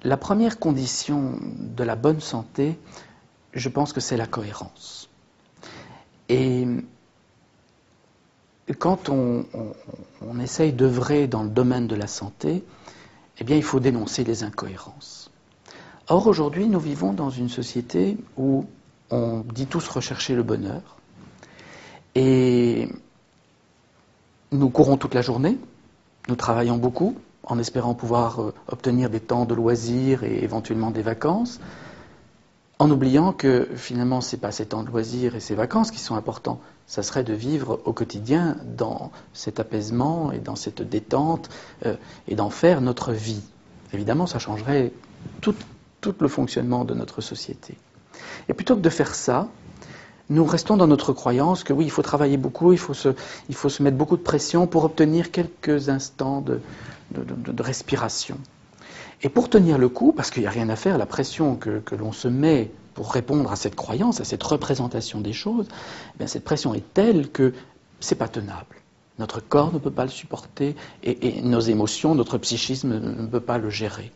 La première condition de la bonne santé, je pense que c'est la cohérence. Et quand on essaye d'œuvrer dans le domaine de la santé, eh bien, il faut dénoncer les incohérences. Or, aujourd'hui, nous vivons dans une société où on dit tous rechercher le bonheur. Et nous courons toute la journée, nous travaillons beaucoup, en espérant pouvoir obtenir des temps de loisirs et éventuellement des vacances, en oubliant que finalement ce n'est pas ces temps de loisirs et ces vacances qui sont importants, ça serait de vivre au quotidien dans cet apaisement et dans cette détente et d'en faire notre vie. Évidemment, ça changerait tout le fonctionnement de notre société. Et plutôt que de faire ça, nous restons dans notre croyance que oui, il faut travailler beaucoup, il faut se mettre beaucoup de pression pour obtenir quelques instants de respiration. Et pour tenir le coup, parce qu'il n'y a rien à faire, la pression que l'on se met pour répondre à cette croyance, à cette représentation des choses, eh bien, cette pression est telle que ce n'est pas tenable. Notre corps ne peut pas le supporter et nos émotions, notre psychisme ne peut pas le gérer.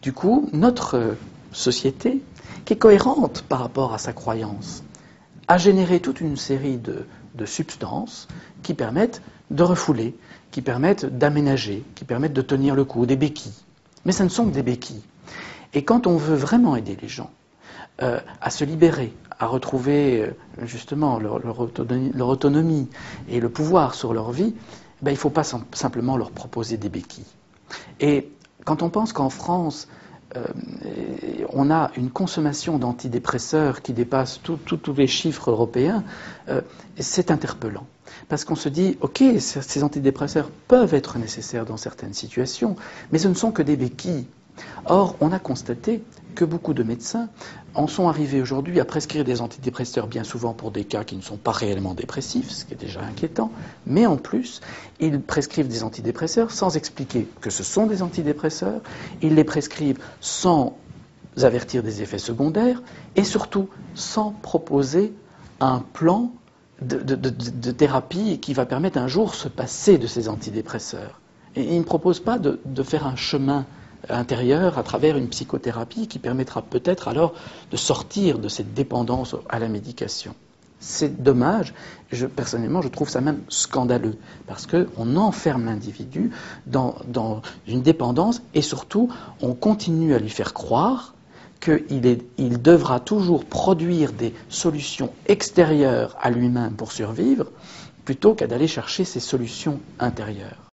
Du coup, notre société, qui est cohérente par rapport à sa croyance, a généré toute une série de substances qui permettent de refouler, qui permettent d'aménager, qui permettent de tenir le coup, des béquilles. Mais ce ne sont que des béquilles. Et quand on veut vraiment aider les gens à se libérer, à retrouver justement leur autonomie et le pouvoir sur leur vie, ben, il ne faut pas simplement leur proposer des béquilles. Et quand on pense qu'en France, on a une consommation d'antidépresseurs qui dépasse tous les chiffres européens, c'est interpellant. Parce qu'on se dit, ok, ces antidépresseurs peuvent être nécessaires dans certaines situations, mais ce ne sont que des béquilles. Or, on a constaté que beaucoup de médecins en sont arrivés aujourd'hui à prescrire des antidépresseurs bien souvent pour des cas qui ne sont pas réellement dépressifs, ce qui est déjà inquiétant, mais en plus, ils prescrivent des antidépresseurs sans expliquer que ce sont des antidépresseurs, ils les prescrivent sans avertir des effets secondaires et surtout sans proposer un plan de thérapie qui va permettre un jour de se passer de ces antidépresseurs. Et ils ne proposent pas de faire un chemin intérieur à travers une psychothérapie qui permettra peut-être alors de sortir de cette dépendance à la médication. C'est dommage, personnellement je trouve ça même scandaleux, parce qu'on enferme l'individu dans une dépendance et surtout on continue à lui faire croire qu'il devra toujours produire des solutions extérieures à lui-même pour survivre, plutôt qu'à d'aller chercher ces solutions intérieures.